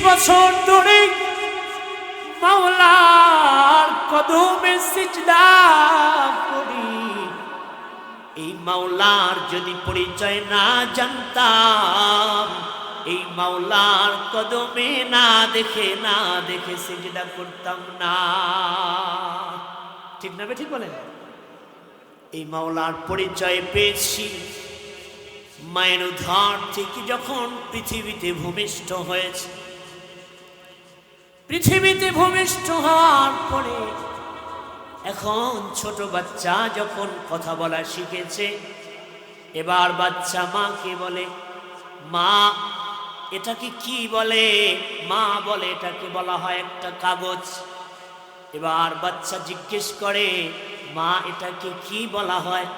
বছর ধরে মাওলার কদমে সিজদা করি, এই মাওলার যদি পরিচয় না জানতাম, এই মাওলার কদমে না দেখে সিজদা করতাম না। ঠিক না ঠিক বলেন? এই মাওলার পরিচয় পেয়েছি মায়ের উদর থেকে যখন পৃথিবীতে ভূমিষ্ঠ হয়েছে। পৃথিবীতে ভূমিষ্ঠ হওয়ার পরে এখন ছোট বাচ্চা যখন কথা বলা শিখেছে, এবার বাচ্চা মাকে বলে, মা এটাকে কি বলে? মা বলে এটাকে বলা হয় একটা কাগজ। এবার বাচ্চা জিজ্ঞেস করে, মা এটাকে কি বলা হয়?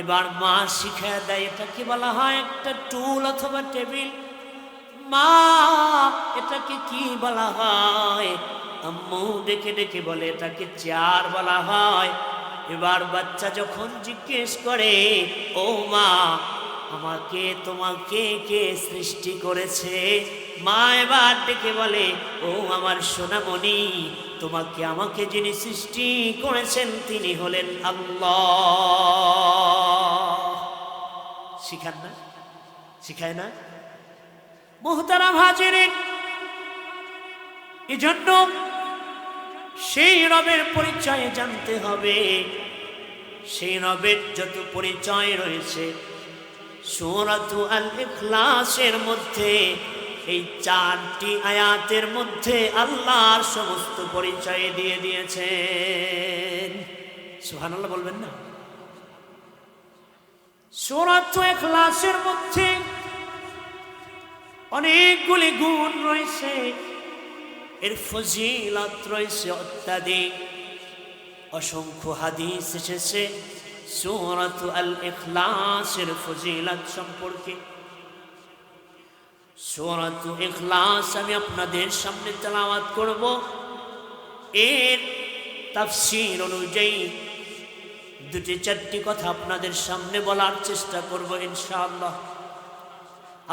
এবার মা শিখায় দেয়, এটাকে বলা হয় একটা টুল অথবা টেবিল। মা এটাকে কি বলা হয়? আম্মু ডেকে ডেকে বলে এটাকে চেয়ার বলা হয়। এবার বাচ্চা যখন জিজ্ঞেস করে, ও মা আমাকে তোমাকে কে সৃষ্টি করেছে? মা এবার ডেকে বলে, ও আমার সোনামণি, তোমাকে আমাকে যিনি সৃষ্টি করেছেন তিনি হলেন আল্লাহ। শিখান না? শিখায় না? মুহতারাম হাজিরিন, এজন্য সেই রবের পরিচয় জানতে হবে। সেই রবের যত পরিচয় রয়েছে সূরাতু আল ইখলাসের মধ্যে, এই 4টি আয়াতের মধ্যে আল্লাহর সমস্ত পরিচয় দিয়ে দিয়েছেন। সুবহানাল্লাহ বলবেন না? সূরাতু ইখলাসের মধ্যে অনেকগুলি গুণ রয়েছে, এর ফজিলত রয়েছে অত্যাধিক। অসংখ্য হাদিস এসেছে সূরাতু আল ইখলাসের ফজিলত সম্পর্কে। সূরাতু ইখলাস আমি আপনাদের সামনে তেলাওয়াত করব। এর তাফসীর অনুযায়ী 2-4টি কথা আপনাদের সামনে বলার চেষ্টা করব ইনশাআল্লাহ।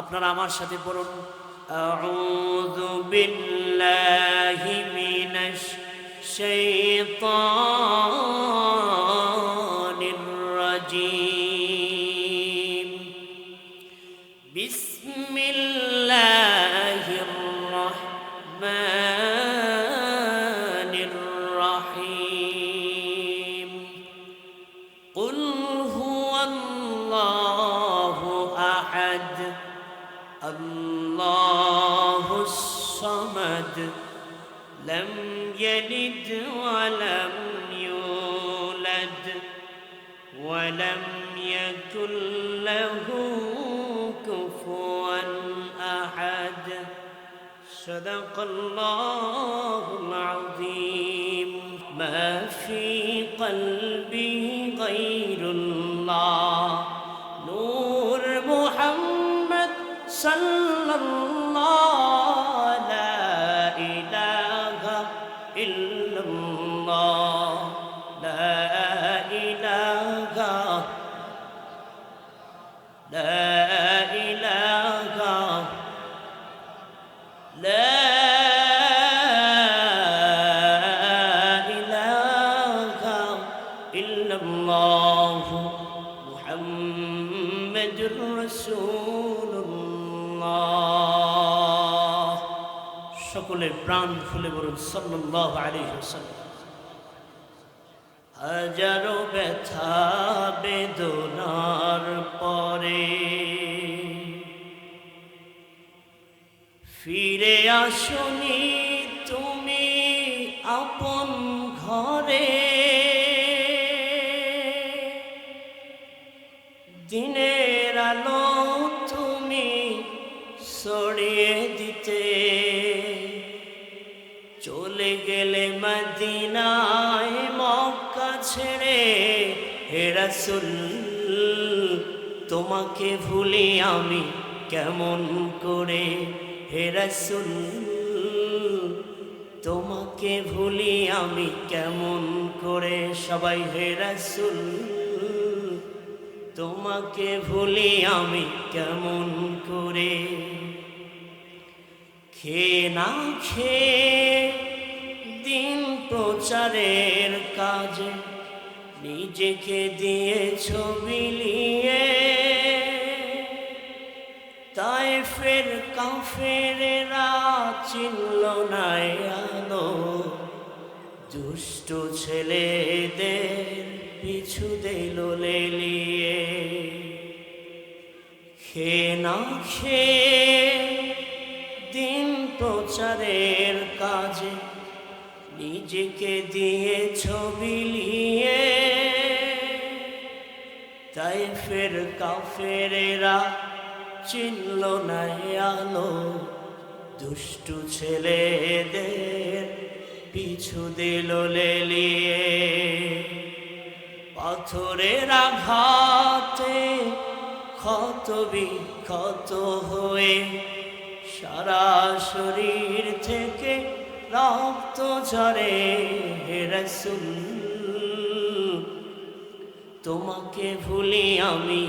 আপনারা আমার সাথে পড়ুন, আউযু বিল্লাহি মিনাশ শাইতানির রাজীম। বিসমিল্লাহির রাহমানির রাহিম। কুল হুয়াল্লাহু আহাদ আল্লাহুস সামাদ লাম ইয়ালিদ ওয়া লাম ইউলাদ ওয়া লাম ইয়াকুল লাহু কুফুয়ান আহাদ। সাদাকাল্লাহুল আযীম। মা ফি কলবি গায়রুল্লাহ নূর মুহাম্মদ সাল্লাল্লাহু লা ইলাহা ইল্লাল্লাহ লা ইলাহা লা ইলাহা লা ইলাহা ইল্লাল্লাহ মুহাম্মাদুর রাসূলুল্লাহ। সকলের প্রাণ খুলে বলুন সাল্লাল্লাহু আলাইহি ওয়াসাল্লাম। হাজারো ব্যথা বেদনার পরে ফিরে আসনি তুমি আপন ঘরে। দিনের আলো তুমি ছড়িয়ে দিতে চলে গেলে মদিনায় মক্কা ছেড়ে। হে রাসূল তোমাকে ভুলি আমি কেমন করে? হে রাসূল তোমাকে ভুলি আমি কেমন করে? সবাই হে রাসূল তোমাকে ভুলি আমি কেমন করে? খেয়ে না খেয়ে দিন প্রচারের কাজে নিজেকে দিয়েছ বিলিয়ে, তায়েফের কাফেরেরা চিনল না আলো, দুষ্ট ছেলেদের পিছু দিল লেলিয়ে। খেয়ে না খেয়ে দিন প্রচারের কাজে নিজেকে দিয়েছ বিলিয়ে, তায়েফের কাফেরেরা চিনল না আলো, দুষ্টু ছেলেদের পিছু দিল লেলিয়ে। পাথরের আঘাতে ক্ষত বিক্ষত হয়ে সারা শরীর থেকে রক্ত ঝরে। হে রাসূল তোমাকে ভুলি আমি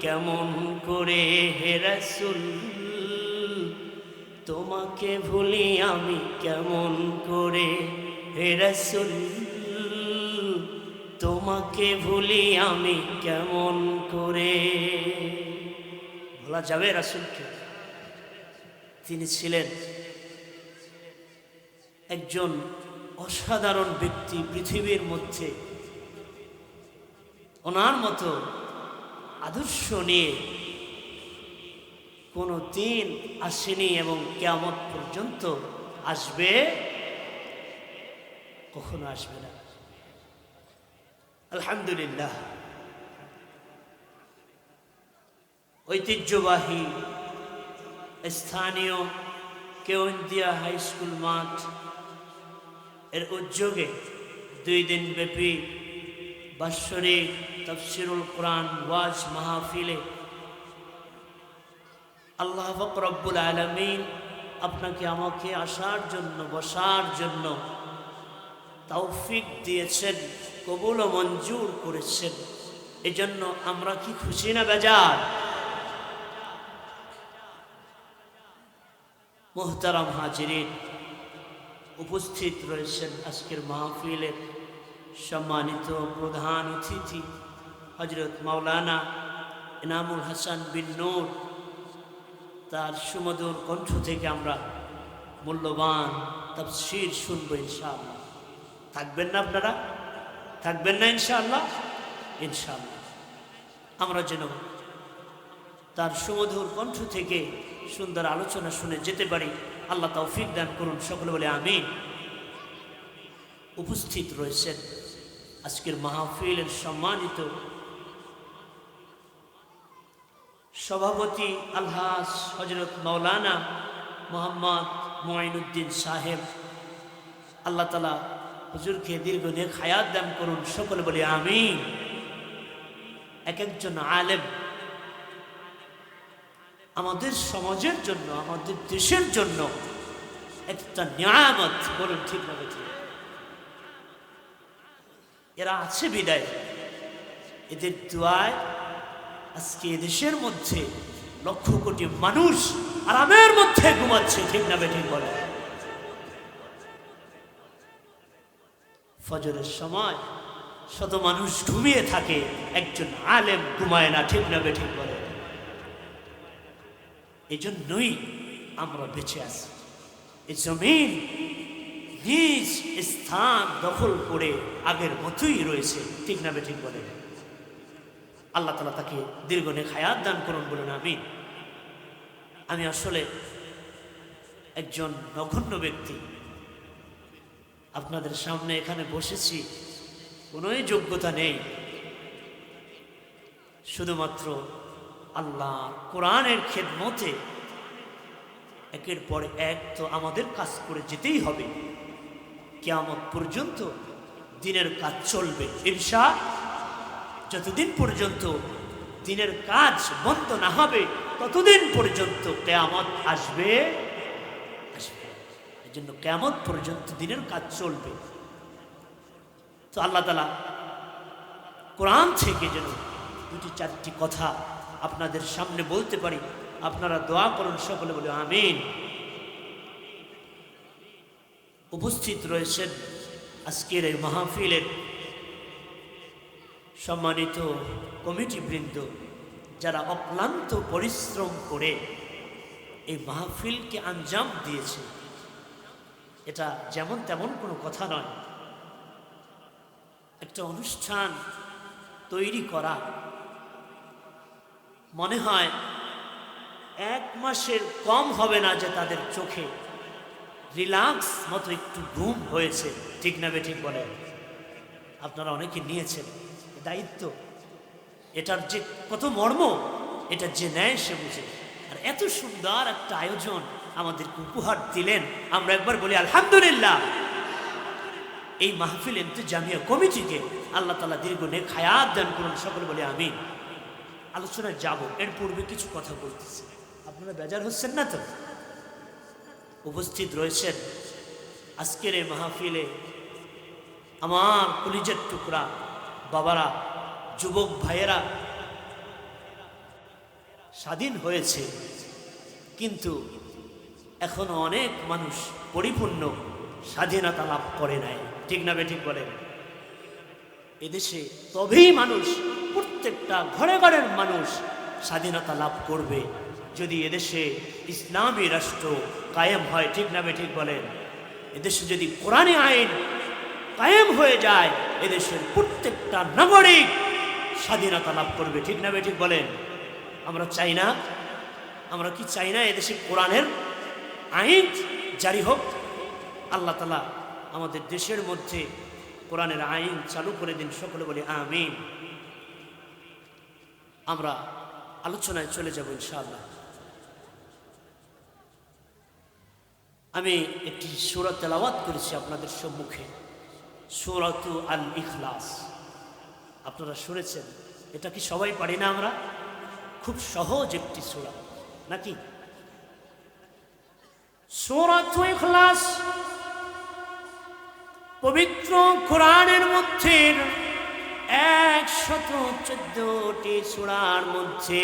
কেমন করে, হে রাসূল তোমাকে ভুলি আমি কেমন করে, হে রাসূল তোমাকে ভুলি আমি কেমন করে। বলা যাবে রাসূলকে? তিনি ছিলেন একজন অসাধারণ ব্যক্তি পৃথিবীর মধ্যে। ওনার মতো আদর্শ নিয়ে কোনো দিন আসেনি এবং কিয়ামত পর্যন্ত আসবে, কখনো আসবে না। আলহামদুলিল্লাহ, ঐতিহ্যবাহী স্থানীয় কেওন্দিয়া হাই স্কুল মাঠ এর উদ্যোগে 2 দিন ব্যাপী বাৎসরিক তাফসীরুল কোরআন ওয়াজ মাহফিলে আল্লাহ পাক রব্বুল আলামিন আপনাকে আমাকে আসার জন্য, বসার জন্য তৌফিক দিয়েছেন, কবুল ও মঞ্জুর করেছেন। এজন্য আমরা কি খুশি না বেজার? মুহতারাম হাজিরিন, উপস্থিত রয়েছেন আজকের মাহফিলের সম্মানিত প্রধান অতিথি হযরত মাওলানা ইনামুল হাসান বিন নূর। তার সুমধুর কণ্ঠ থেকে আমরা মূল্যবান তাফসীর শুনবো ইনশাআল্লাহ। থাকবেন না আপনারা? থাকবেন না ইনশাআল্লাহ? ইনশাআল্লাহ আমরা যেন তার সুমধুর কণ্ঠ থেকে সুন্দর আলোচনা শুনে যেতে পারি, আল্লাহ তৌফিক দান করুন। সকলে বলে আমিন। উপস্থিত রয়েছেন আজকের মাহফিলের সম্মানিত সভাপতি আলহাজ হযরত মাওলানা মোহাম্মদ মুঈনুদ্দিন সাহেব। আল্লাহ তাআলা হুজুরকে দীর্ঘ নেক হায়াত দান করুন। সকলে বলে আমিন। এক একজন আলেম আমাদের সমাজের জন্য, আমাদের দেশের জন্য একটা নিয়ামত, বলুন ঠিক না ঠিক? এরা আছে বিদায়, এদের দোয়ায় আজকে এদেশের মধ্যে লক্ষ কোটি মানুষ আরামের মধ্যে ঘুমাচ্ছে, ঠিক না বেঠিক বলে? ফজরের সময় শত মানুষ ঘুমিয়ে থাকে, একজন আলেম ঘুমায় না, ঠিক না বেঠিক বলে? এই জন্যই আমরা বেঁচে আছি। এই জমিন নিজ স্থান দখল করে আগের মতোই রয়েছে, ঠিক না বেঠিক বলে? আল্লাহ তাআলা তাকে দীর্ঘ নেক হায়াত দান করুন, বলুন আমিন। আমি আসলে একজন নগণ্য ব্যক্তি, আপনাদের সামনে এখানে বসেছি, কোনোই যোগ্যতা নেই, শুধুমাত্র আল্লাহ কোরআনের খেদমতে একের পর এক তো আমাদের কাজ করে যেতেই হবে। কিয়ামত পর্যন্ত দিনের কাজ চলবে ইনশাআল্লাহ। যতদিন পর্যন্ত দিনের কাজ বন্ধ না হবে ততদিন পর্যন্ত কিয়ামত আসবে। এই জন্য কিয়ামত পর্যন্ত দিনের কাজ চলবে। তো আল্লাহ তাআলা কোরআন থেকে যেন 2-4টি কথা আপনাদের সামনে বলতে পারি, আপনারা দোয়া করুন, সকলে বলে আমিন। উপস্থিত রয়েছেন আজকের এই মাহফিলের সম্মানিত কমিটিবৃন্দ, যারা অক্লান্ত পরিশ্রম করে এই মাহফিলকে আঞ্জাম দিয়েছে। এটা যেমন তেমন কোনো কথা নয়। একটা অনুষ্ঠান তৈরি করা মনে হয় 1 মাসের কম হবে না যে তাদের চোখে রিল্যাক্স মতো একটু ঘুম হয়েছে। ঠিক না বে ঠিক বলেন? আপনারা অনেকে নিয়েছেন দায়িত্ব। এটার যে কত মর্ম, এটা যে নেয় সে বুঝে। আর এত সুন্দর একটা আয়োজন আমাদেরকে উপহার দিলেন, আমরা একবার বলি আলহামদুলিল্লাহ। এই মাহফিল ইন্তেজামিয়া কমিটিকে আল্লাহ তাআলা দীর্ঘ নেক হায়াত দান করুন, সকলে বলে আমিন। আলোচনায় যাব, এর পূর্বে কিছু কথা বলতেছি, আপনারা বেজার হচ্ছেন না তো? উপস্থিত রয়েছেন আজকের এই মাহফিলে আমার কলিজার টুকরা বাবারা, যুবক ভাইয়েরা। স্বাধীন হয়েছে, কিন্তু এখনো অনেক মানুষ পরিপূর্ণ স্বাধীনতা লাভ করে নাই। ঠিক না বেঠিক বলেন? এদেশে তবেই মানুষ, প্রত্যেকটা ঘরে ঘরের মানুষ স্বাধীনতা লাভ করবে যদি এদেশে ইসলামী রাষ্ট্র কায়েম হয়। ঠিক না বেঠিক বলেন? এদেশে যদি কোরআনী আইন কায়েম হয়ে যায়, এদেশের প্রত্যেকটা নাগরিক স্বাধীনতা লাভ করবে। ঠিক না বেঠিক বলেন? আমরা চাই না? আমরা কি চাই না এদেশে কোরআনের আইন জারি হোক? আল্লাহ তাআলা আমাদের দেশের মধ্যে কোরআনের আইন চালু করে দিন, সকলে বলি আমিন। আমরা আলোচনায় চলে যাব ইনশাআল্লাহ। আমি একটি সূরা তেলাওয়াত করেছি আপনাদের সম্মুখে, সূরাতু আল ইখলাস। আপনারা শুনেছেন, এটা কি সবাই পারি না আমরা? খুব সহজ একটি সূরা নাকি? সূরাতু ইখলাস পবিত্র কোরআনের মধ্যে 114টি সূরার মধ্যে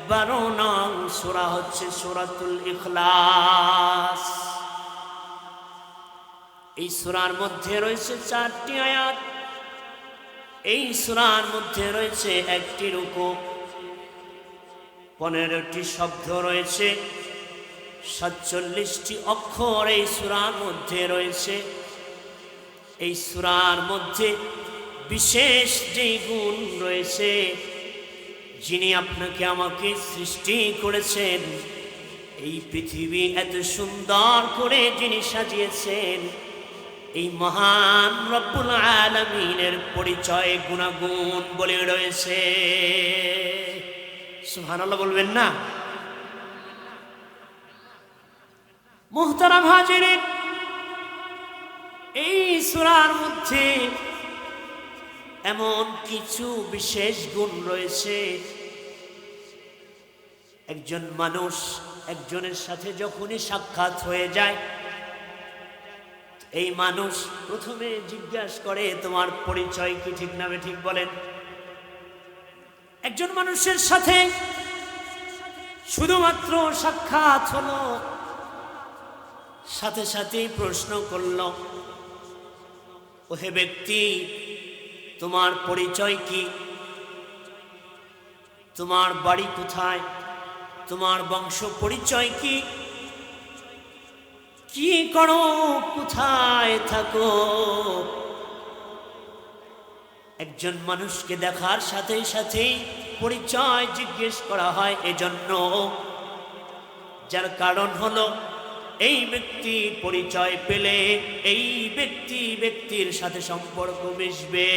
112 নং সূরা হচ্ছে সূরাতুল ইখলাস। এই সূরার মধ্যে রয়েছে 4টি আয়াত, এই সূরার মধ্যে রয়েছে 1টি রুকু, 15টি শব্দ রয়েছে, 47টি অক্ষর এই সূরার মধ্যে রয়েছে। এই সূরার মধ্যে বিশেষ যে গুণ রয়েছে, যিনি আপনাকে আমাকে সৃষ্টি করেছেন, এই পৃথিবী এত সুন্দর করে যিনি সাজিয়েছেন, এই মহান রব্বুল আলামিনের পরিচয় গুণাগুণ বলে রয়েছে। সুবহানাল্লাহ বলবেন না? মুহতারাম হাজিরিন, এই সূরার মধ্যে এমন কিছু বিশেষ গুণ রয়েছে, একজন মানুষ একজনের সাথে যখনই সাক্ষাৎ হয়ে যায়, এই মানুষ প্রথমে জিজ্ঞাসা করে তোমার পরিচয় কি। ঠিক না ঠিক বলেন? একজন মানুষের সাথে শুধুমাত্র সাক্ষাৎ হলো, সাথে সাথেই প্রশ্ন করল, ও হে ব্যক্তি, তোমার পরিচয় কি? তোমার বাড়ি কোথায়? তোমার বংশ পরিচয় কি? কি করো? কোথায় থাকো? একজন মানুষকে দেখার সাথে সাথেই পরিচয় জিজ্ঞেস করা হয়, এজন্য, যার কারণ হলো এই ব্যক্তি পরিচয় পেলে এই ব্যক্তির সাথে সম্পর্ক মিশবে।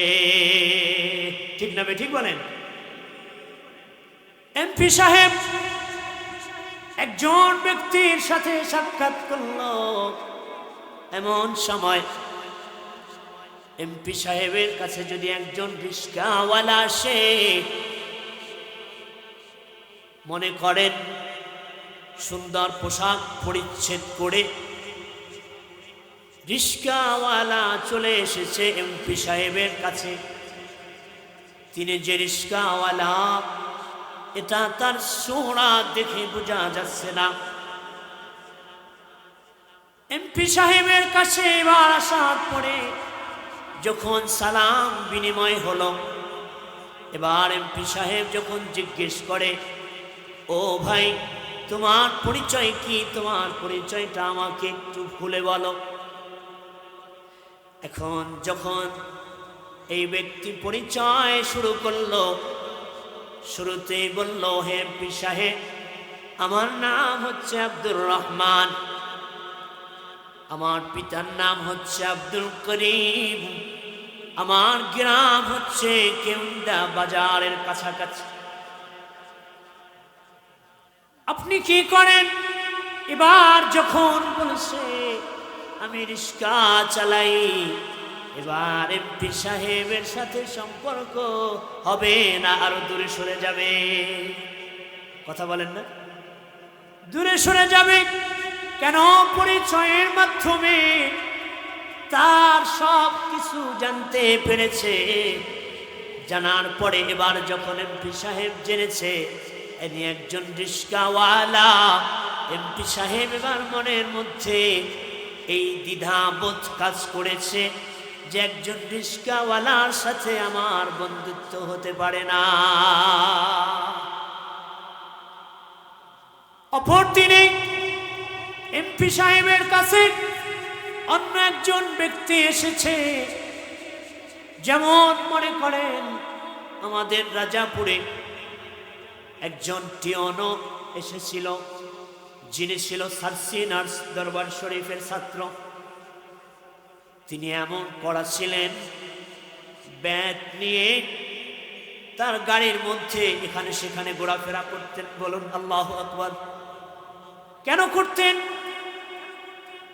ঠিক না ঠিক বলেন? এমপি সাহেব একজন ব্যক্তির সাথে সাক্ষাৎ করলো, এমন সময় এমপি সাহেবের কাছে যদি একজন রিস্কাওয়ালা আসে, মনে করেন সুন্দর পোশাক পরিচ্ছেদ করে রিস্কাওয়ালা চলে এসেছে এমপি সাহেবের কাছে, তিনি যে রিস্কাওয়ালা এটা তার চেহারা দেখে বোঝা যাচ্ছে না, এমপি সাহেবের কাছে এবার আসার পরে যখন সালাম বিনিময় হলো, এবার এমপি সাহেব যখন জিজ্ঞেস করে, ও ভাই, তোমার পরিচয় কি? তোমার পরিচয়টা আমাকে একটু খুলে বলো। এখন যখন এই ব্যক্তি পরিচয় শুরু করলো, শুরুতেই বলল, হে এমপি সাহেব, আমার নাম হচ্ছে আব্দুর রহমান, আমার পিতার নাম হচ্ছে আব্দুল করিম, আমার গ্রাম হচ্ছে কেউন্দা বাজারের কাছাকাছি। আপনি কি করেন? এবার যখন বলছে আমি রিক্সা চালাই, এবার এমপি সাহেবের সাথে সম্পর্ক হবে না, আরো দূরে সরে যাবে। কথা বলেন না? দূরে সরে যাবে কেন? পরিচয়ের মাধ্যমে তার সব কিছু জানতে পেরেছে। জানার পরে এবার যখন এমপি সাহেব জেনেছে ইনি একজন রিক্সাওয়ালা, এমপি সাহেব এবার মনের মধ্যে এই দ্বিধাবোধ কাজ করেছে যে একজন রিক্সাওয়ালার সাথে আমার বন্ধুত্ব হতে পারে না। অপর দিনে এমপি সাহেবের কাছে অন্য একজন ব্যক্তি এসেছে। যেমন মনে করেন আমাদের রাজাপুরে একজন টিওনো এসেছিল, যিনি ছিল সার্সিনার্স দরবার শরীফের ছাত্র। তিনি এমন কড়া ছিলেন, ব্যাট নিয়ে তার গাড়ির মধ্যে এখানে সেখানে ঘোরাফেরা করতেন। বলুন আল্লাহু আকবার। কেন করতেন?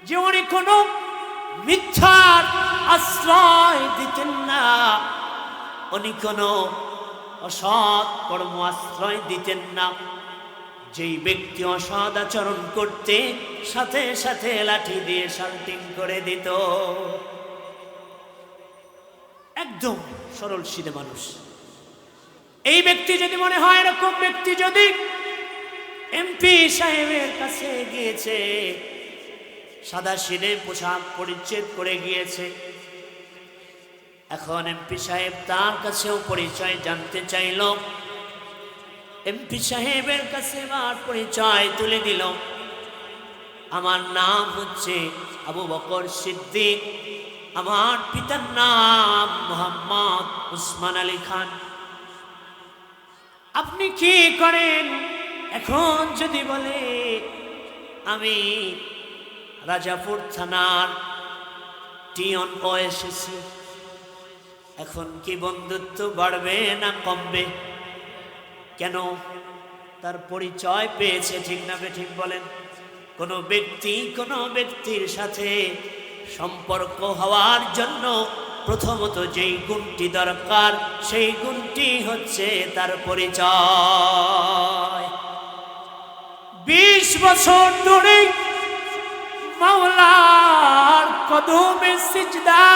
যে উনি কোনো মিথ্যার আশ্রয় দিতেন না, উনি কোনো অসৎ কর্ম আশ্রয় দিতেন না। যেই ব্যক্তি অসৎ আচরণ করতে, সাথে সাথে লাঠি দিয়ে শাল্টিং করে দিত। একদম সরল সিধে মানুষ। এই ব্যক্তি যদি মনে হয় এরকম ব্যক্তি যদি এমপি সাহেবের কাছে গিয়েছে, সাদা সিধে পোশাক পরিচ্ছেদ করে গিয়েছে, এখন এমপি সাহেব তার কাছেও পরিচয় জানতে চাইল। এমপি সাহেবের কাছে আমার পরিচয় তুলে দিল, আমার নাম হচ্ছে আবু বকর সিদ্দিক, আমার পিতার নাম মোহাম্মদ উসমান আলী খান। আপনি কি করেন? এখন যদি বলে আমি রাজাপুর থানার টিওন এসেছি, এখন কি বন্ধুত্ব বাড়বে না কমবে? কেন? তার পরিচয় পেয়েছে, ঠিক না ঠিক বলেন? কোনো ব্যক্তির সাথে সম্পর্ক হওয়ার জন্য প্রথমত যেই গুণটি দরকার, সেই গুণটি হচ্ছে তার পরিচয়। 20 বছর ধরে মাওলার কদমে সিজদা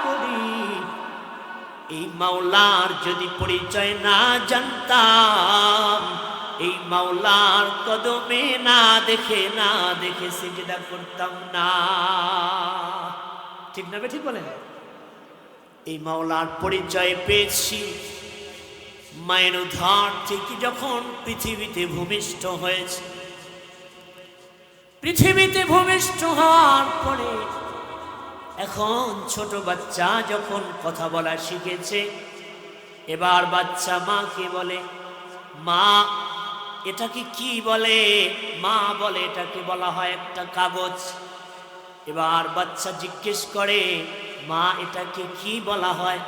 করি, এই মাওলার যদি পরিচয় না জানতাম, এই মাওলার কদমে না দেখে সিজদা করতাম না। ঠিক না ঠিক বলেন? এই মাওলার পরিচয় পেয়েছি মায়ের উদ্ধার থেকে যখন পৃথিবীতে ভূমিষ্ঠ হয়েছে। পৃথিবীতে ভূমিষ্ঠ হওয়ার পরে এখন ছোট বাচ্চা যখন কথা বলা শিখেছে, এবার বাচ্চা মাকে বলে, মা এটাকে কি বলে? মা বলে এটাকে বলা হয় একটা কাগজ। এবার বাচ্চা জিজ্ঞেস করে, মা এটাকে কি বলা হয়?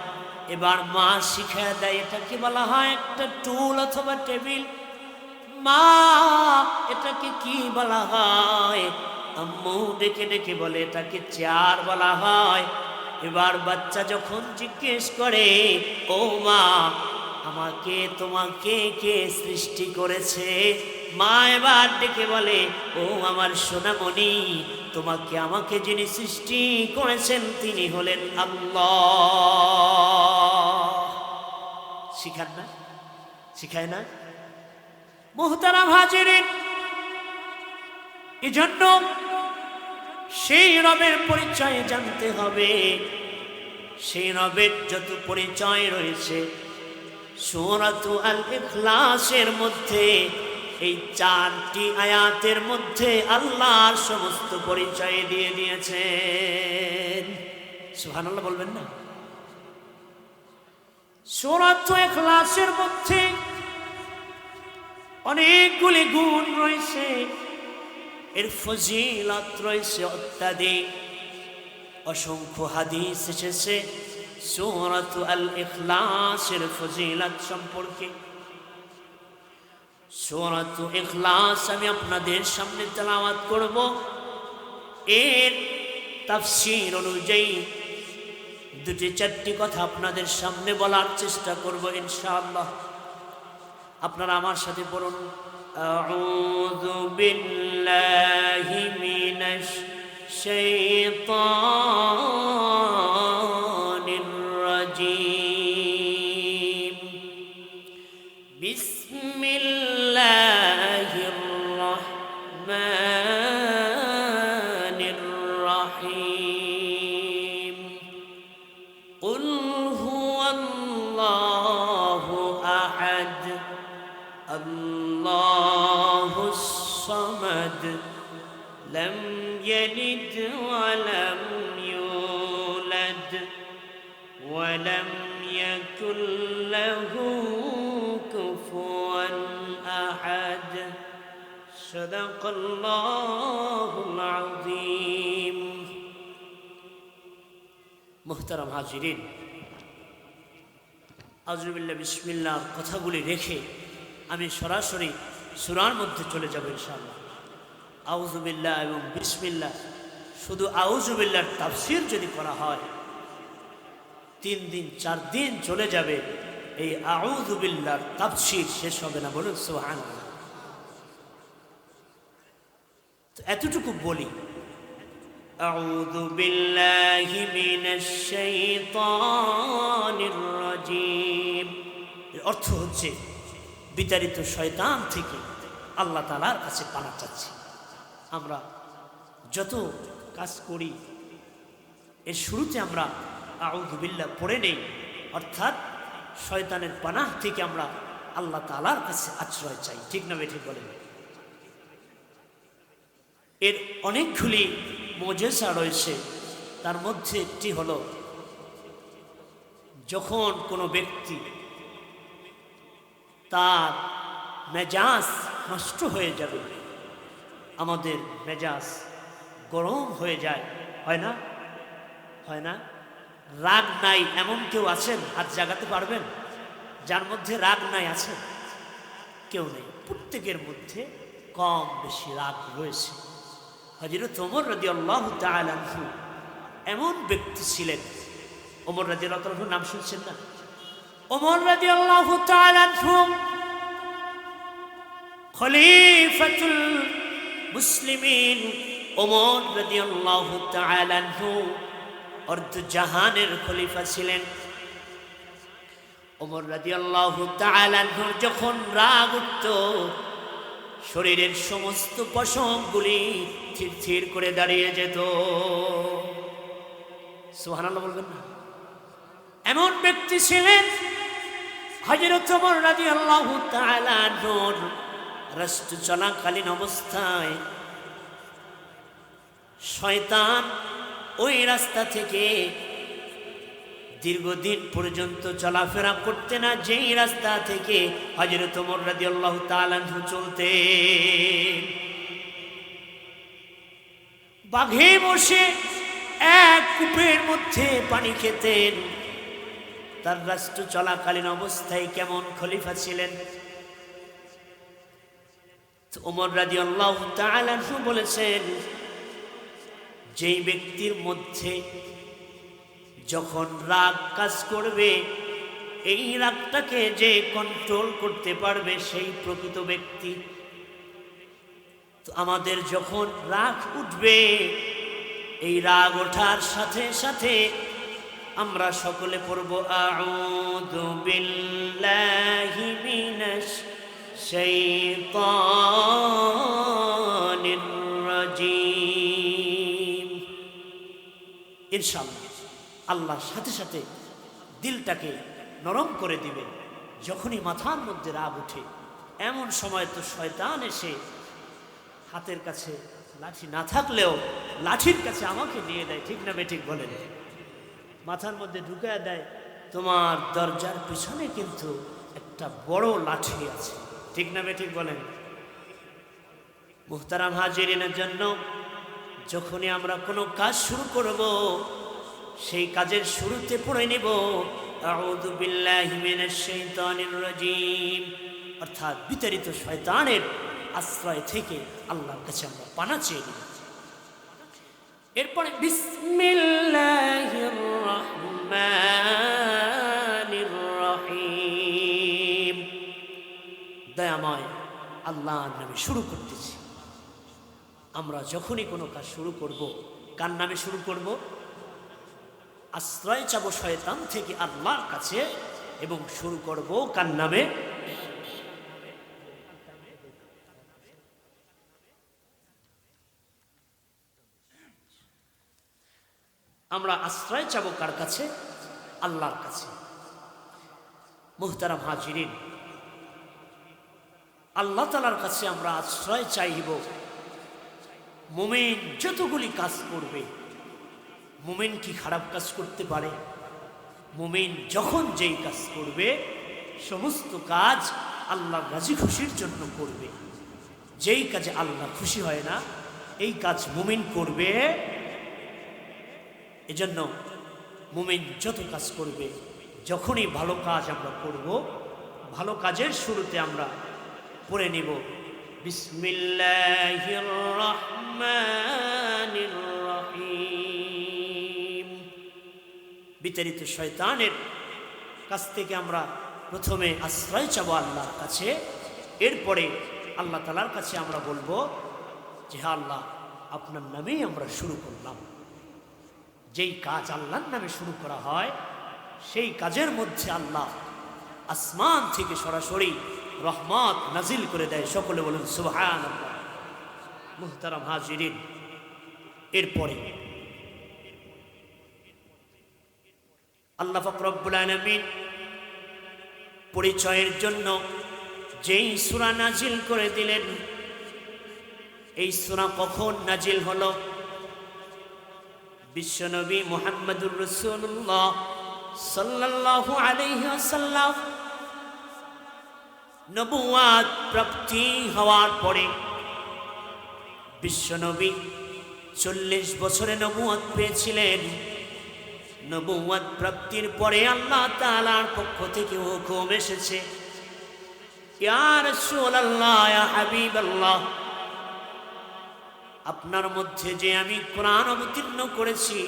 এবার মা শিখিয়ে দেয়, এটাকে বলা হয় একটা টুল অথবা টেবিল। মা এটাকে কি বলা হয়? আম্মু ডেকে ডেকে বলে এটাকে চেয়ার বলা হয়। এবার বাচ্চা যখন জিজ্ঞেস করে, ও মা, আমাকে তোমাকে কে সৃষ্টি করেছে? মা এবার ডেকে বলে, ও আমার সোনামণি, তোমাকে আমাকে যিনি সৃষ্টি করেছেন তিনি হলেন আল্লাহ। শিখান না? শিখায় না? মুহতারাম হাজিরিন, এজন্য সেই রবের পরিচয় জানতে হবে। সেই রবের যত পরিচয় রয়েছে সূরাতু আল ইখলাসের মধ্যে, এই 4টি আয়াতের মধ্যে আল্লাহর সমস্ত পরিচয় দিয়ে দিয়েছেন। সুবহানাল্লাহ বলবেন না? সূরাতু ইখলাসের মধ্যে অনেকগুলি গুণ রয়েছে, এর ফজিলত রয়েছে অত্যাধিক। অসংখ্য হাদিস এসেছে সূরাতু আল ইখলাসের ফজিলত সম্পর্কে। সূরাতু ইখলাস আমি আপনাদের সামনে তেলাওয়াত করব। এর তাফসীর অনুযায়ী 2-4টি কথা আপনাদের সামনে বলার চেষ্টা করব ইনশাআল্লাহ। আপনারা আমার সাথে পড়ুন, আউযু বিল্লাহি মিনাশ শাইতানির রাজীম। বিসমিল্লাহির রাহমানির রাহিম। কুল হুয়াল্লাহু আহাদ, আল্লাহুস সামাদ, লাম ইয়ালিদ ওয়া লাম ইউলাদ ওয়া লাম ইয়াকুল লাহু কুফুয়ান আহাদ। সাদাকাল্লাহুল আযীম। মুহতারাম হাজিরিন, আউযু বিল্লাহি বিসমিল্লাহ কথাগুলি রেখে আমি সরাসরি সূরার মধ্যে চলে যাব ইনশাআল্লাহ। আউযু বিল্লাহ এবং বিসমিল্লাহ, শুধু আউযু বিল্লাহর তাফসীর যদি করা হয় 3 দিন 4 দিন চলে যাবে, এই আউযু বিল্লাহর তাফসীর শেষ হবে না। বলুন সুবহানাল্লাহ। তো এতটুকু বলি, আউযু বিল্লাহি মিনাশ শাইতানির রাজীম, এর অর্থ হচ্ছে বিতাড়িত শয়তান থেকে আল্লাহ তাআলার কাছে পানা চাচ্ছি। আমরা যত কাজ করি এর শুরুতে আমরা আউযু বিল্লাহ পড়ে নেই, অর্থাৎ শয়তানের পানাহ থেকে আমরা আল্লাহ তাআলার কাছে আশ্রয় চাই। ঠিক না বেঠিক বলেন? এর অনেকগুলি মুজিজা রয়েছে, তার মধ্যে একটি হলো যখন কোনো ব্যক্তি তার মেজাজ নষ্ট হয়ে যাবে, আমাদের মেজাজ গরম হয়ে যায়, হয় না? হয় না? রাগ নাই এমন কেউ আছেন? হাত জাগাতে পারবেন যার মধ্যে রাগ নাই? আছে? কেউ নেই। প্রত্যেকের মধ্যে কম বেশি রাগ রয়েছে। হযরত ওমর রাদিয়াল্লাহু তাআলা আনহু এমন ব্যক্তি ছিলেন। ওমর রাদিয়াল্লাহু তাআলার নাম শুনছেন না? ওমর রাদিয়াল্লাহু তাআলা আনহু খলিফাতুল মুসলিমিন। ওমর রাদিয়াল্লাহু তাআলা আনহু অর্ধ জাহানের খলিফা ছিলেন। ওমর রাদিয়াল্লাহু তাআলা আনহু যখন রাগ উঠত, শরীরের সমস্ত পশমগুলি থিরথির করে দাঁড়িয়ে যেত। সুবহানাল্লাহ বলবেন না? এমন ব্যক্তি ছিলেন হযরত ওমর রাদিয়াল্লাহু তাআলা আনহুর রাষ্ট্র চলাকালীন অবস্থায় শয়তান ওই রাস্তা থেকে দীর্ঘদিন পর্যন্ত চলাফেরা করতে না, যেই রাস্তা থেকে হযরত ওমর রাদিয়াল্লাহু তাআলা আনহু চলতেন। বাঘে বসে এক কূপের মধ্যে পানি খেতেন। তার রাষ্ট্র চলাকালীন অবস্থায় কেমন খলিফা ছিলেন! ওমর রাদিয়াল্লাহু তাআলা আনহু বলেছেন, যেই ব্যক্তির মধ্যে যখন রাগ কাজ করবে, এই রাগটাকে যে কন্ট্রোল করতে পারবে সেই প্রকৃত ব্যক্তি। তো আমাদের যখন রাগ উঠবে, এই রাগ ওঠার সাথে সাথে আমরা সকলে পড়ব আউযু বিল্লাহি মিনাশ শাইতানির রাজীম। ইনশাআল্লাহ আল্লাহ সাথে সাথে দিলটাকে নরম করে দিবেন। যখনই মাথার মধ্যে রাগ উঠে, এমন সময় তো শয়তান এসে হাতের কাছে লাঠি না থাকলেও লাঠির কাছে আমাকে নিয়ে দেয়, ঠিক না বেঠিক বলেন? মাথার মধ্যে ঢুকায় দেয়, তোমার দরজার পিছনে কিন্তু একটা বড় লাঠি আছে, ঠিক না বেঠিক বলেন? মুহতারাম হাজিরিনের জন্য যখনই আমরা কোনো কাজ শুরু করব, সেই কাজের শুরুতে পড়ে নেব আউযু বিল্লাহি মিনাশ শাইতানির রাজীম, অর্থাৎ বিতাড়িত শয়তানের আশ্রয় থেকে আল্লাহর কাছে আমরা পানা চেয়ে নিই। এরপরে বিসমিল্লাহির রহমানির রহিম, দয়াময় আল্লাহর নামে শুরু করতেছি। আমরা যখনই কোনো কাজ শুরু করব, কার নামে শুরু করব? আশ্রয় চাবো শয়তান থেকে আল্লাহর কাছে, এবং শুরু করব কার নামে? আমরা আশ্রয় চাবো কার কাছে? আল্লাহর কাছে। মুহতারাম হাজিরিন, আল্লাহ তাআলার কাছে আমরা আশ্রয় চাইব। মুমিন যতগুলি কাজ করবে, মুমিন কি খারাপ কাজ করতে পারে? মুমিন যখন যেই কাজ করবে, সমস্ত কাজ আল্লাহর রাজি খুশির জন্য করবে। যেই কাজে আল্লাহ খুশি হয় না, এই কাজ মুমিন করবে। এজন্য মুমিন যত কাজ করবে, যখনই ভালো কাজ আমরা করব, ভালো কাজের শুরুতে আমরা পড়ে নিব বিসমিল্লাহির রহমানির রহিম। বিতাড়িত শয়তানের কাছ থেকে আমরা প্রথমে আশ্রয় চাবো আল্লাহর কাছে। এরপরে আল্লাহ তাআলার কাছে আমরা বলবো যে হে আল্লাহ, আপনার নামেই আমরা শুরু করলাম। যেই কাজ আল্লাহর নামে শুরু করা হয়, সেই কাজের মধ্যে আল্লাহ আসমান থেকে সরাসরি রহমত নাজিল করে দেয়। সকলে বলুন সুবহানাল্লাহ। মুহতারাম হাজিরিন, এরপরে আল্লাহ পাক রব্বুল আলামিন পরিচয়ের জন্য যেই সূরা নাজিল করে দিলেন, এই সূরা কখন নাজিল হলো? বিশ্বনবী মুহাম্মদুর রাসূলুল্লাহ সাল্লাল্লাহু আলাইহি ওয়াসাল্লাম নবুয়াত প্রাপ্তি হওয়ার পরে, বিশ্বনবী 40 বছরে নবুয়াত পেয়েছিলেন। নবুয়াত প্রাপ্তির পরে আল্লাহ তাআলার পক্ষ থেকে হুকুম এসেছে, ইয়া রাসূলুল্লাহ, ইয়া হাবিবাল্লাহ, আপনার মধ্যে যে আমি কোরআন অবতীর্ণ করেছি,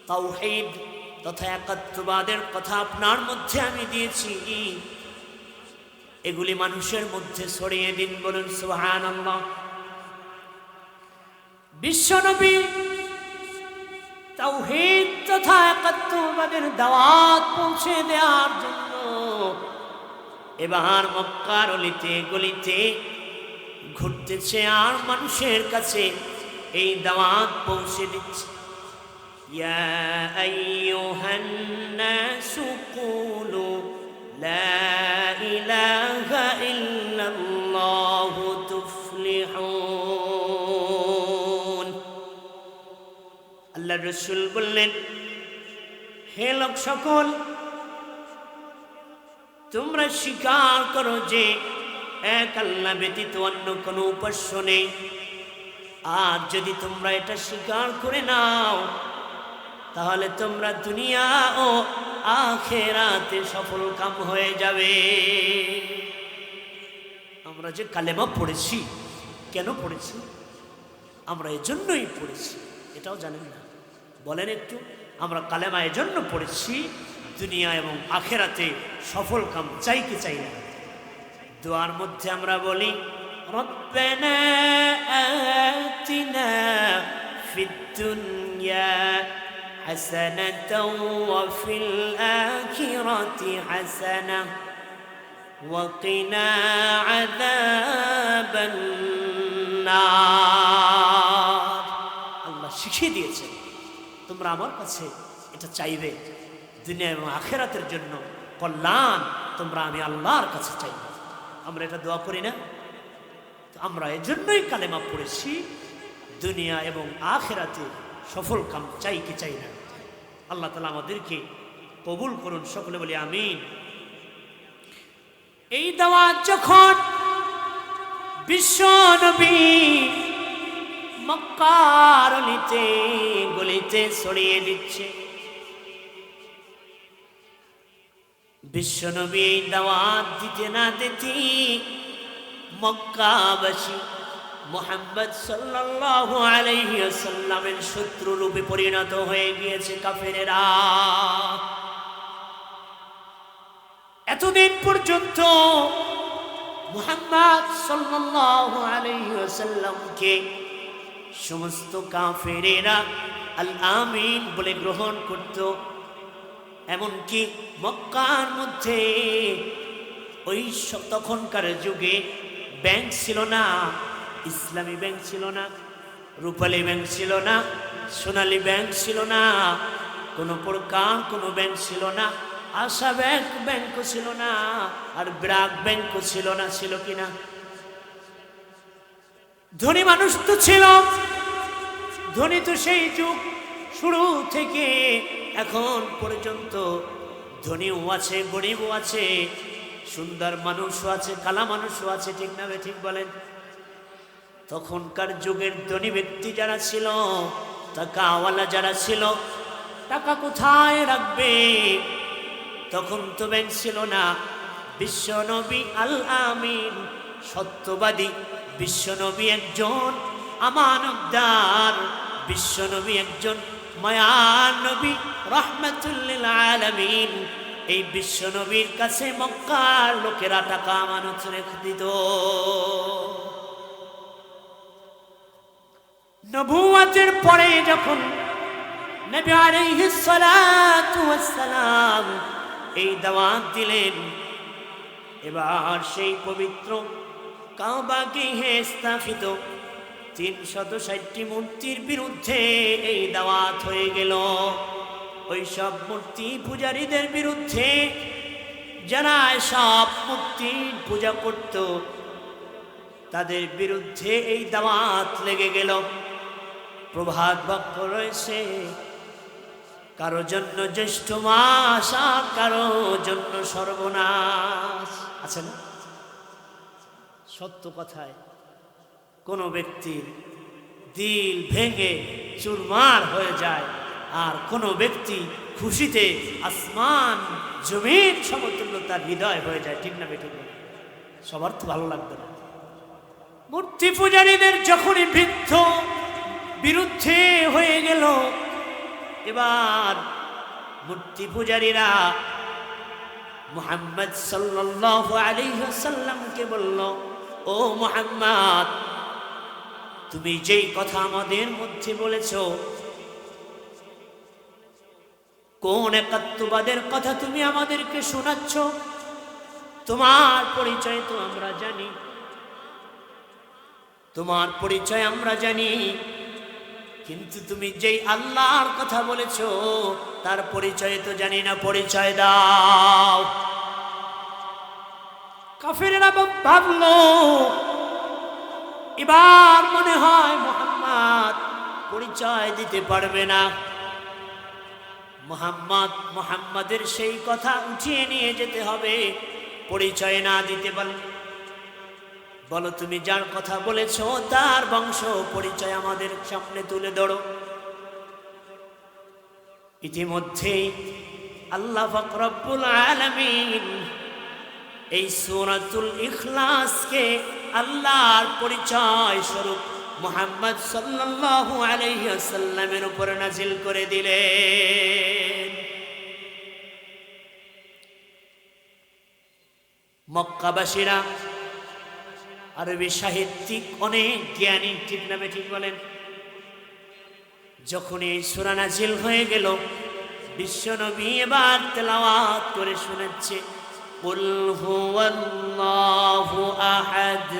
তাওহীদ তথা একাত্মবাদের কথা আপনার মধ্যে আমি দিয়েছি, এগুলি মানুষের মধ্যে ছড়িয়ে দিন। বলুন সুবহানাল্লাহ। বিশ্বনবী তাওহীদ তথা একাত্মবাদের দাওয়াত পৌঁছে দেওয়ার জন্য এবার মক্কার অলিতে গলিতে ঘুরতেছে, আর মানুষের কাছে এই দাওয়াত পৌঁছে দিচ্ছে। ইয়া আইয়ুহান নাসু কুলু লা ইলাহা ইল্লাল্লাহু তুফলিহুন। আল্লাহর রাসূল বললেন, হে লোক সকল, তোমরা স্বীকার করো যে এক আল্লাহ ব্যতীত অন্য কোনো উপাস্য নেই। আর যদি তোমরা এটা স্বীকার করে নাও, তাহলে তোমরা দুনিয়া ও আখিরাতে সফল কাম হয়ে যাবে। আমরা যে কালেমা পড়েছি, কেন পড়েছি? আমরা এজন্যই পড়েছি, এটাও জানেন না? বলেন একটু। আমরা কালেমা এজন্য পড়েছি, দুনিয়া এবং আখিরাতে সফল কাম চাই কি চাই না? দোয়ার মধ্যে আমরা বলি, রব্বানা আতিনা ফিদ দুনিয়া হাসানাতাও ওয়া ফিল আখিরাতি হাসানাহ ওয়া কিনা আযাবান নার। আল্লাহ শিখিয়ে দিয়েছেন তোমরা আমার কাছে এটা চাইবে, দুনিয়া এবং আখেরাতের জন্য কল্যাণ তোমরা আমি আল্লাহর কাছে চাইবে। আমরা এটা দোয়া করি না? আমরা এজন্যই কালেমা পড়েছি, দুনিয়া এবং আখেরাতে সফল কাম চাই কি চাই না। আল্লাহ তাআলা আমাদেরকে কবুল করুন, সকলে বলি আমিন। এই দাওয়াত যখন বিশ্ব নবী মক্কার অলিতে গলিতে ছড়িয়ে দিচ্ছে, বিশ্ব নবী এই দাওয়াত দিতে না দিতে মক্কাবাসী মুহাম্মদ সাল্লাল্লাহু আলাইহি ওয়াসাল্লামের শত্রু রূপে পরিণত হয়ে গিয়েছে কাফেরেরা। এতদিন পর্যন্ত মুহাম্মদ সাল্লাল্লাহু আলাইহি ওয়াসাল্লামকে সমস্ত কাফেরেরা আল আমিন বলে গ্রহণ করত। এমনকি মক্কার মধ্যে ওই তখনকার যুগে ব্যাংক ছিল না, ইসলামী ব্যাংক ছিল না, রূপালী ব্যাংক ছিল না, সোনালী ব্যাংক ছিল না, কোনো প্রকার কোনো ব্যাংক ছিল না, আশা ব্যাংকও ছিল না, আর ব্র্যাক ব্যাংকও ছিল না। ছিল কিনা? ধনী মানুষ তো ছিল, ধনী তো সেই যুগ শুরু থেকে এখন পর্যন্ত ধনীও আছে, গরিবও আছে, সুন্দর মানুষও আছে, কালা মানুষও আছে, ঠিক না ঠিক বলেন? তখনকার যুগের ধনী ব্যক্তি যারা ছিল, টাকাওয়ালা যারা ছিল, টাকা কোথায় রাখবে? তখন তো ব্যাংক ছিল না। বিশ্বনবী আল আমিন সত্যবাদী, বিশ্বনবী একজন আমানতদার, বিশ্বনবী একজন মায়ার নবী, রাহমাতুল লিল আলামিন। এই বিশ্বনবীর কাছে মক্কার লোকেরা টাকা আমানত রেখে দিত। নবুয়তের পরে যখন নবী আলাইহিস সালাতু ওয়াস সালাম এই দাওয়াত দিলেন, এবার সেই পবিত্র কাবা গৃহে স্থাপিত 360টি মূর্তির বিরুদ্ধে এই দাওয়াত হয়ে গেল। ওই সব মূর্তি পূজারীদের বিরুদ্ধে, যারা সব মূর্তির পূজা করত, তাদের বিরুদ্ধে এই দাওয়াত লেগে গেল। প্রভাত বাক্য রয়েছে, কারো জন্য জ্যৈষ্ঠ মাস আর কারো জন্য সর্বনাশ। আছে না? সত্য কথায় কোনো ব্যক্তির দিল ভেঙে চুরমার হয়ে যায়, আর কোনো ব্যক্তি খুশিতে আসমান জমিন সমতুল্য তার হৃদয় হয়ে যায়, ঠিক না বেঠিক? সবার তো ভালো লাগবে না। মূর্তি পূজারীদের যখনই বৃদ্ধ বিরুদ্ধে হয়ে গেল, এবার মূর্তি পূজারীরা মুহাম্মদ সাল্লাল্লাহু আলাইহি ওয়াসাল্লামকে বলল, ও মুহাম্মদ, তুমি যেই কথা আমাদের মধ্যে বলেছো, কোন একাত্মবাদের কথা তুমি আমাদেরকে শোনাচ্ছ? তোমার পরিচয় তো আমরা জানি, তোমার পরিচয় আমরা জানি, কিন্তু তুমি যেই আল্লাহর কথা বলেছো তার পরিচয় তো জানি না, পরিচয় দাও। কাফেররা ভাবলো এবার মনে হয় মুহাম্মদ পরিচয় দিতে পারবে না। মুহাম্মাদের সেই কথা উঠিয়ে নিয়ে যেতে হবে, পরিচয় না দিতে পারলে। বলো তুমি যার কথা বলেছো তার বংশ পরিচয় আমাদের সামনে তুলে ধরো। ইতিমধ্যে আল্লাহ পাক রব্বুল আলামিন এই সূরাতুল ইখলাসকে আল্লাহর পরিচয় স্বরূপ মুহাম্মদ সাল্লাল্লাহু আলাইহি ওয়াসাল্লামের উপর নাজিল করে দিলেন। মক্কাবাসীরা আরবি সাহিত্যিক অনেক জ্ঞানী, ঠিক না ঠিক বলেন? যখন এই সূরা নাজিল হয়ে গেল, বিশ্বনবী এবার তেলাওয়াত করে শোনাচ্ছে, কুল হুয়াল্লাহু আহাদ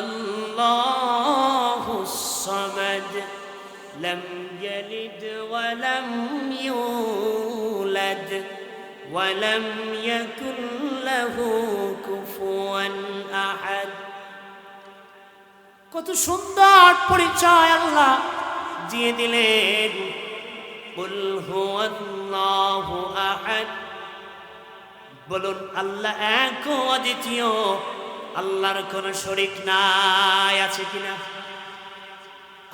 আল্লাহুস সামাদ لم يلد ولم يولد ولم يكن له كفوا أحد। কত সুন্দর পরিচয় আল্লাহ দিয়ে দিলেন। কুল হুয়াল্লাহু আহাদ, বলুন আল্লাহ এক ও অদ্বিতীয়, আল্লাহর কোনো শরীক নাই। আছে কিনা?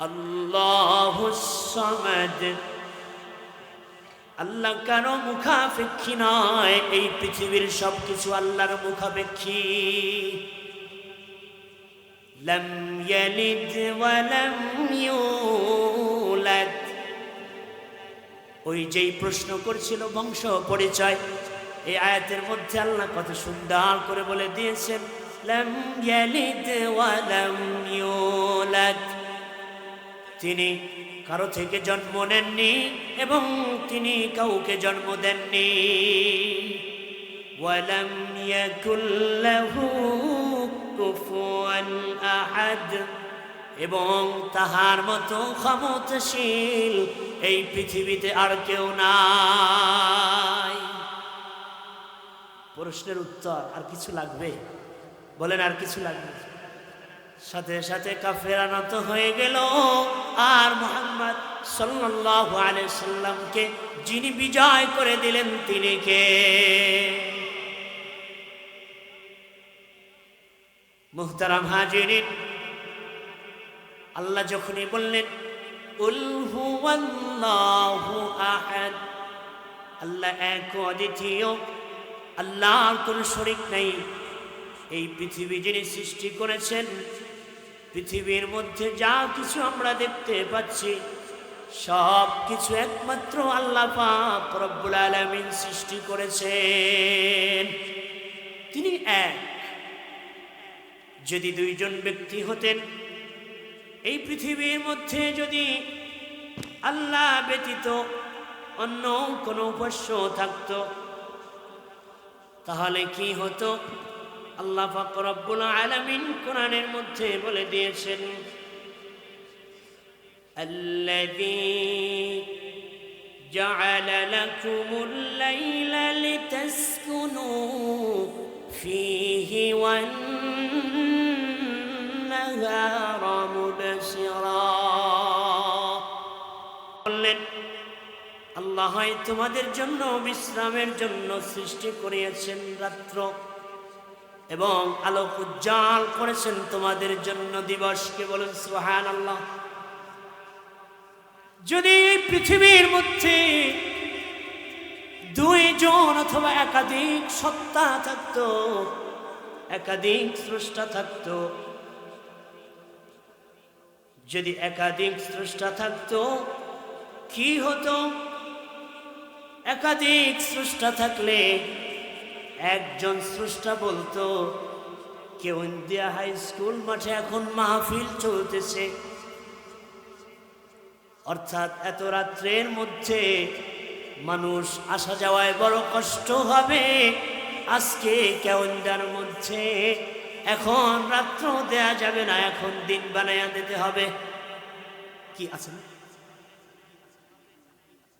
আল্লাহুস সামাদ, আল্লাহ কারো মুখাপেক্ষী নয়। এই পৃথিবীর সবকিছু আল্লাহর মুখাপেক্ষী। লাম ইয়ালিদ ওয়া লাম ইউলাদ, ওই যেই প্রশ্ন করছিল বংশ পরিচয়, এই আয়াতের মধ্যে আল্লাহ কত সুন্দর করে বলে দিয়েছেন, লাম ইয়ালিদ ওয়া লাম ইউলাদ, তিনি কারো থেকে জন্ম নেননি এবং তিনি কাউকে জন্ম দেননি। ওয়া লাম ইয়াকুল লাহু কুফুয়ান আহাদ, এবং তাহার মতো ক্ষমতাশীল এই পৃথিবীতে আর কেউ নাই। প্রশ্নের উত্তর আর কিছু লাগবে? বলেন আর কিছু লাগবে? সাথে সাথে কাফেররা নত হয়ে গেল। আর মুহাম্মদ সাল্লাল্লাহু আলাইহি সাল্লামকে যিনি বিজয় করে দিলেন তিনি কে? মুহতারাম হাজিরিন, আল্লাহ যখনই বললেন কুল হুয়াল্লাহু আহাদ, আল্লাহ এক ও অদ্বিতীয়, আল্লাহর কোনো শরীক নাই। এই পৃথিবী যিনি সৃষ্টি করেছেন, পৃথিবীর মধ্যে যা কিছু আমরা দেখতে পাচ্ছি সব কিছু একমাত্র আল্লাহ পাক রব্বুল আলামিন সৃষ্টি করেছেন। তিনি এক। যদি দুইজন ব্যক্তি হতেন, এই পৃথিবীর মধ্যে যদি আল্লাহ ব্যতীত অন্য কোনো উপাস্য থাকত, তাহলে কি হতো? আল্লাহ পাক রব্বুল আলামিন কোরআনের মধ্যে বলে দিয়েছেন, আল্লাযী জাআলা লাকুমুল লাইলা লিতাসকুনু ফীহি ওয়ান নাহারা মুবশিরা। বললেন আল্লাহ তোমাদের জন্য বিশ্রামের জন্য সৃষ্টি করিয়েছেন রাত্র, এবং আলোক উজ্জ্বল করেছেন তোমাদের জন্য দিবসকে। বলেন সুবহানাল্লাহ। যদি পৃথিবীর মধ্যে দুইজন অথবা একাধিক সত্তা থাকতো, একাধিক স্রষ্টা থাকতো, যদি একাধিক স্রষ্টা থাকতো কি হতো? একাধিক স্রষ্টা থাকলে একজন স্রষ্টা বলতো, কেউন্দিয়া হাই স্কুল মাঠে এখন মাহফিল চলতেছে, অর্থাৎ এত রাত্রের মধ্যে মানুষ আসা যাওয়ায় বড় কষ্ট হবে, আজকে কেউন্দার মধ্যে এখন রাত্র দেয়া যাবে না, এখন দিন বানাইয়া দিতে হবে। কি আছে?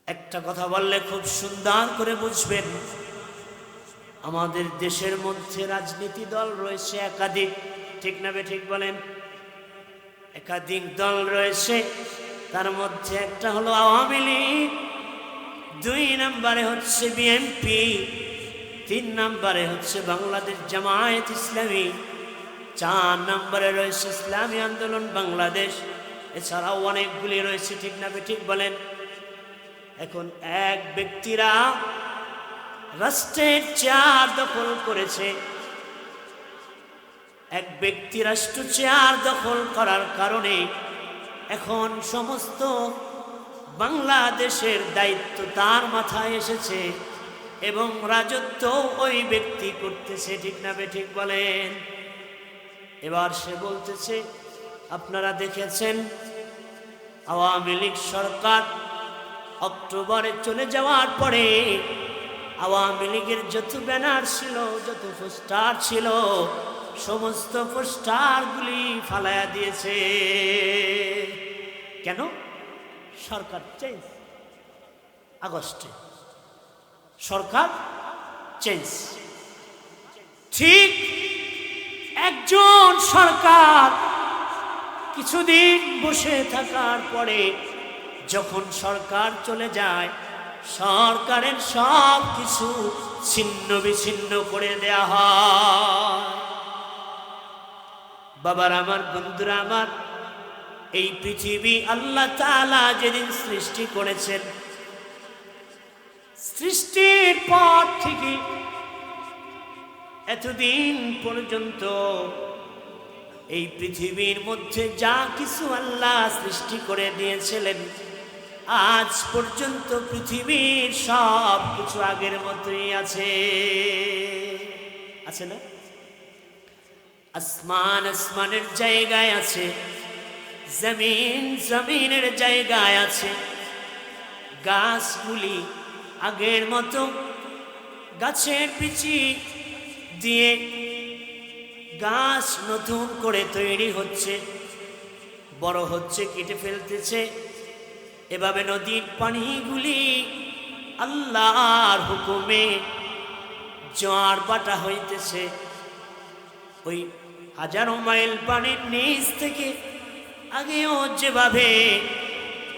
একটা কথা বললে খুব সুন্দর করে বুঝবেন। আমাদের দেশের মধ্যে রাজনীতি দল রয়েছে একাধিক, ঠিক না ঠিক বলেন? একাধিক দল রয়েছে, তার মধ্যে একটা হলো আওয়ামী লীগ, 2 নম্বরে হচ্ছে বিএনপি, 3 নম্বরে হচ্ছে বাংলাদেশ জামায়াত ইসলামী, 4 নম্বরে রয়েছে ইসলামী আন্দোলন বাংলাদেশ, এছাড়াও অনেকগুলি রয়েছে, ঠিক না ঠিক বলেন? এখন এক ব্যক্তিরা রাষ্ট্রের চেয়ার দখল করেছে। এক ব্যক্তি রাষ্ট্র চেয়ার দখল করার কারণে এখন সমস্ত বাংলাদেশের দায়িত্ব তার মাথায় এসেছে এবং রাজত্ব ওই ব্যক্তি করতেছে, ঠিক না ঠিক বলেন? এবার সে বলতেছে, আপনারা দেখেছেন আওয়ামী লীগ সরকার অক্টোবরে চলে যাওয়ার পরে আওয়ামী লীগের যত ব্যানার ছিল, যত পোস্টার ছিল, সমস্ত পোস্টারগুলি ফালাইয়া দিয়েছে। কেন? সরকার চেঞ্জ, আগস্টে সরকার চেঞ্জ। ঠিক একজন সরকার কিছুদিন বসে থাকার পরে যখন সরকার চলে যায়, সরকারের সব কিছু ছিন্ন বিচ্ছিন্ন করে দেয়া হয়। বাবার আমার, বন্ধুরা আমার, এই পৃথিবী আল্লাহ তাআলা যেদিন সৃষ্টি করেছেন, সৃষ্টির পর থেকে এতদিন পর্যন্ত এই পৃথিবীর মধ্যে যা কিছু আল্লাহ সৃষ্টি করে দিয়েছিলেন, আজ পর্যন্ত পৃথিবীর সব কিছু আগের মতোই আছে। আছে না? আসমান আসমানের জায়গায় আছে, জমিন জমিনের জায়গায় আছে, গাছগুলি আগের মতো গাছের পিচি দিয়ে গাছ নতুন করে তৈরি হচ্ছে, বড় হচ্ছে, কেটে ফেলতেছে। এভাবে নদীর পানিগুলি আল্লাহর হুকুমে জোয়ার বাটা হইতেছে। ওই হাজারো মাইল পানির নিচ থেকে আগেও যেভাবে,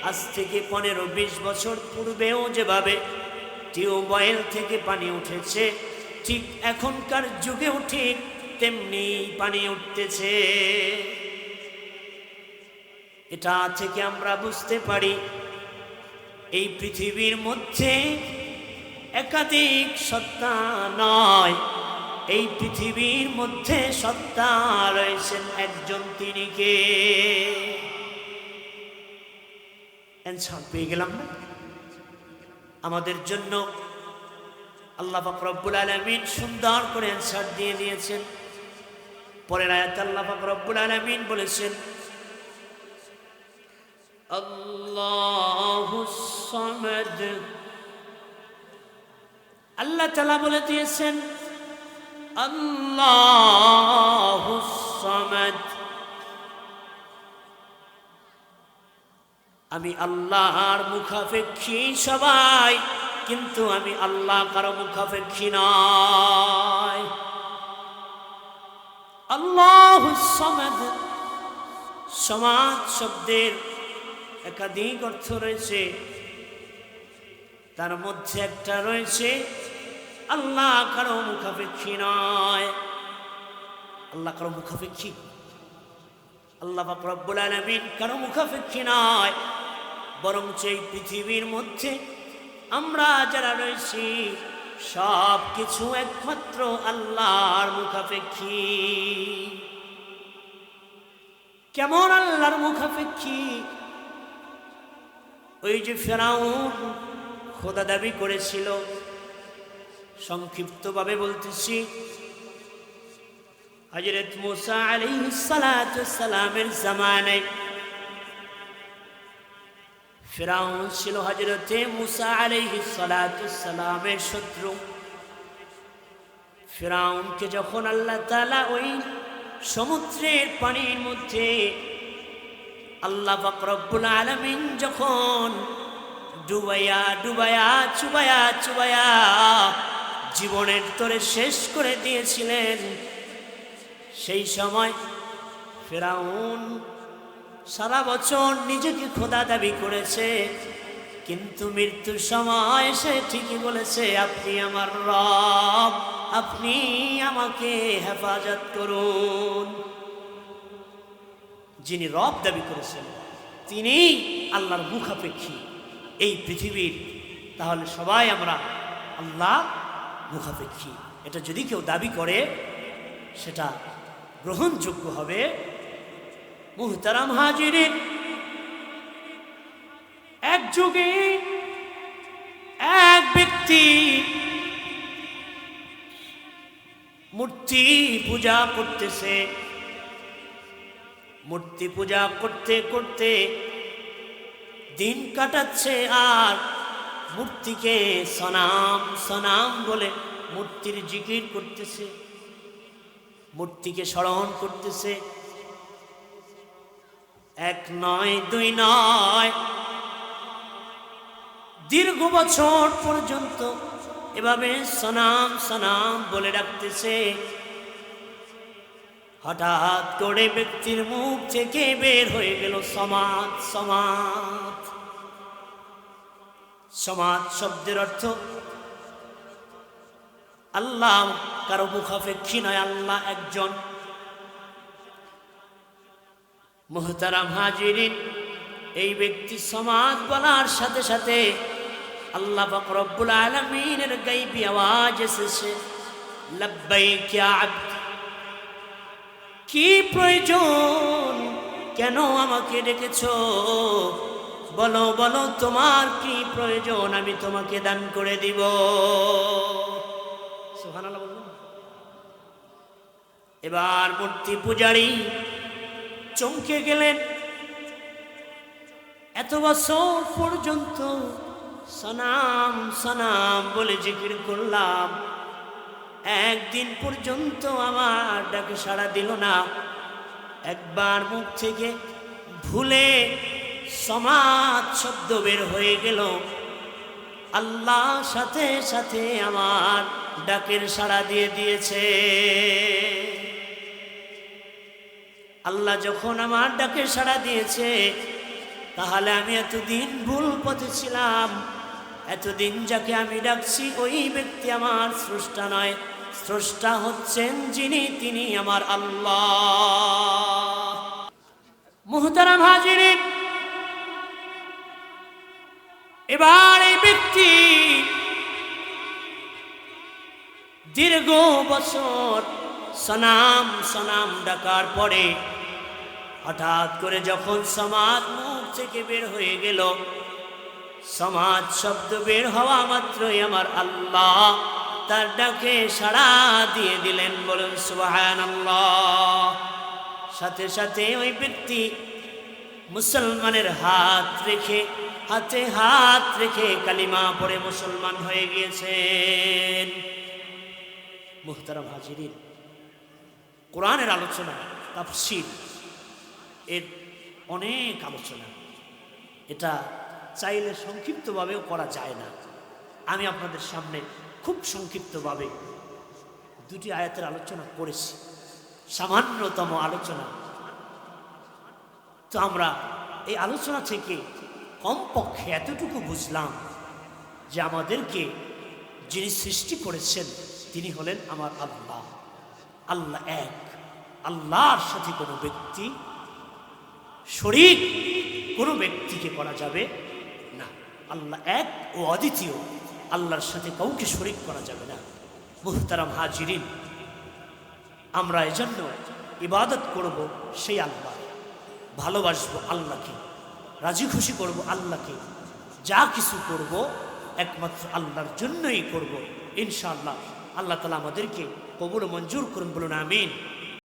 আজ থেকে 15-20 বছর পূর্বেও যেভাবে টিউবওয়েল থেকে পানি উঠেছে, ঠিক এখনকার যুগেও ঠিক তেমনি পানি উঠতেছে। এটা থেকে আমরা বুঝতে পারি এই পৃথিবীর মধ্যে একাধিক সত্তা নয়, এই পৃথিবীর মধ্যে সত্তা রয়েছেন একজন, তিনি কে? অ্যানসার পেয়ে গেলাম না? আমাদের জন্য আল্লাহ পাক রব্বুল আলামিন সুন্দর করে অ্যানসার দিয়ে দিয়েছেন। পরের আয়াতে আল্লাহ পাক রব্বুল আলামিন বলেছেন, আল্লাহুস সামাদ। আল্লাহ তাআলা বলে দিয়েছেন আল্লাহুস সামাদ। আমি আল্লাহর মুখাপেক্ষী সবাই, কিন্তু আমি আল্লাহ কারো মুখাপেক্ষী নয়। আল্লাহুস সামাদ। সমাদ শব্দের একাধিক অর্থ রয়েছে, তার মধ্যে একটা রয়েছে আল্লাহ কারো মুখাপেক্ষী নয়। আল্লাহ কারো মুখাপেক্ষী, আল্লাহ পাক রব্বুল আলামিন কারো মুখাপেক্ষী নয়, বরং এই পৃথিবীর মধ্যে আমরা যারা রয়েছি সব কিছু একমাত্র আল্লাহর মুখাপেক্ষী। কেমন আল্লাহর মুখাপেক্ষী? ওই যে ফেরাউন খোদা দাবি করেছিল, সংক্ষিপ্তভাবে বলতেছি, হযরত মুসা আলাইহিস সালাতু সালামের জামানায় ফিরাউন ছিল হযরতে মুসা আলাইহিস সালাতু সালামের শত্রু। ফিরাউনকে যখন আল্লাহ তাআলা ওই সমুদ্রের পানির মধ্যে আল্লাহ পাক রব্বুল আলামিন যখন ডুবাইয়া ডুবাইয়া চুবাইয়া চুবাইয়া জীবনের তরে শেষ করে দিয়েছিলেন, সেই সময় ফিরাউন সারা বছর নিজেকে খোদা দাবি করেছে, কিন্তু মৃত্যুর সময় সে ঠিকই বলেছে, আপনি আমার রব, আপনি আমাকে হেফাজত করুন। যিনি রব দাবি করেছেন তিনি আল্লাহর মুখাপেক্ষী এই পৃথিবীর, তাহলে সবাই আমরা আল্লাহ মুখাপেক্ষী। এটা যদি কেউ দাবি করে সেটা গ্রহণযোগ্য হবে। মুহতারাম হাজিরিন, এক যুগে এক ব্যক্তি মূর্তি পূজা করতেছে। মূর্তি পূজা করতে করতে দিন কাটাচ্ছে, আর মূর্তিকে সনাম সনাম বলে মূর্তির জিকির করতেছে, মূর্তিকে স্মরণ করতেছে। এক নয়, দুই নয়, দীর্ঘ বছর পর্যন্ত এভাবে সনাম সনাম বলে ডাকতেছে। হঠাৎ করে ব্যক্তির মুখ থেকে বের হয়ে গেল সমাদ সমাদ। সমাদ শব্দের অর্থ আল্লাহ কারো মুখাপেক্ষী নয়, আল্লাহ একজন। মুহতারাম হাজিরিন, এই ব্যক্তি সমাদ বলার সাথে সাথে আল্লাহ পাক রব্বুল আলামিনের গায়বী আওয়াজ এসেছে, লাব্বাইক ইয়া আবদ। কি প্রয়োজন, কেন আমাকে ডেকেছো? বলো বলো, তোমার কি প্রয়োজন, আমি তোমাকে দান করে দিব। সুবহানাল্লাহ বলুন। এবার মূর্তি পূজারী চমকে গেলেন। এত বছর পর্যন্ত সনাম সনাম বলে জিকির করলাম, একদিন পর্যন্ত আমার ডাকে সাড়া দিল না। একবার মুখ থেকে ভুলে সমাদ শব্দ বের হয়ে গেল, আল্লাহ সাথে সাথে আমার ডাকের সাড়া দিয়ে দিয়েছে। আল্লাহ যখন আমার ডাকে সাড়া দিয়েছে, তাহলে আমি এতদিন ভুল পথে ছিলাম। এতদিন যাকে আমি ডাকছি ওই ব্যক্তি আমার স্রষ্টা নয়, স্রষ্টা হচ্ছেন যিনি, তিনি আমার আল্লাহ। মুহতারাম হাজিরিন, এবার এই ব্যক্তি দীর্ঘ বছর সনাম সনাম ডাকার পরে হঠাৎ করে যখন সমাজ মুখ থেকে বের হয়ে গেল, সমাজ শব্দ বের হওয়া মাত্রই আমার আল্লাহ তার ডাকে সাড়া দিয়ে দিলেন। বলুন সুবহানাল্লাহ। সাথে সাথে ওই ব্যক্তি মুসলমানের হাতে হাত রেখে কালিমা পড়ে মুসলমান হয়ে গিয়েছেন। মুহতারাম হাজিরিন, কোরআনের আলোচনা, তাফসীর, এর অনেক আলোচনা, এটা চাইলে সংক্ষিপ্তভাবেও করা যায় না। আমি আপনাদের সামনে খুব সংক্ষিপ্তভাবে দুটি আয়াতের আলোচনা করেছি, সামান্যতম আলোচনা। তো আমরা এই আলোচনা থেকে কমপক্ষে এতটুকু বুঝলাম যে আমাদেরকে যিনি সৃষ্টি করেছেন তিনি হলেন আমার আল্লাহ। আল্লাহ এক, আল্লাহর সাথে কোনো ব্যক্তি শরীক কোনো ব্যক্তিকে করা যাবে না। আল্লাহ এক ও অদ্বিতীয়, আল্লাহর সাথে কাউকে শরীক করা যাবে না। মুহতারাম হাজিরিন, আমরা এজন্য ইবাদত করব সেই আল্লাহ, ভালোবাসবো আল্লাহকে, রাজি খুশি করব আল্লাহকে, যা কিছু করব একমাত্র আল্লাহর জন্যই করব ইনশাআল্লাহ। আল্লাহ তাআলা আমাদেরকে কবুল ও মঞ্জুর করুন, বলুন আমিন।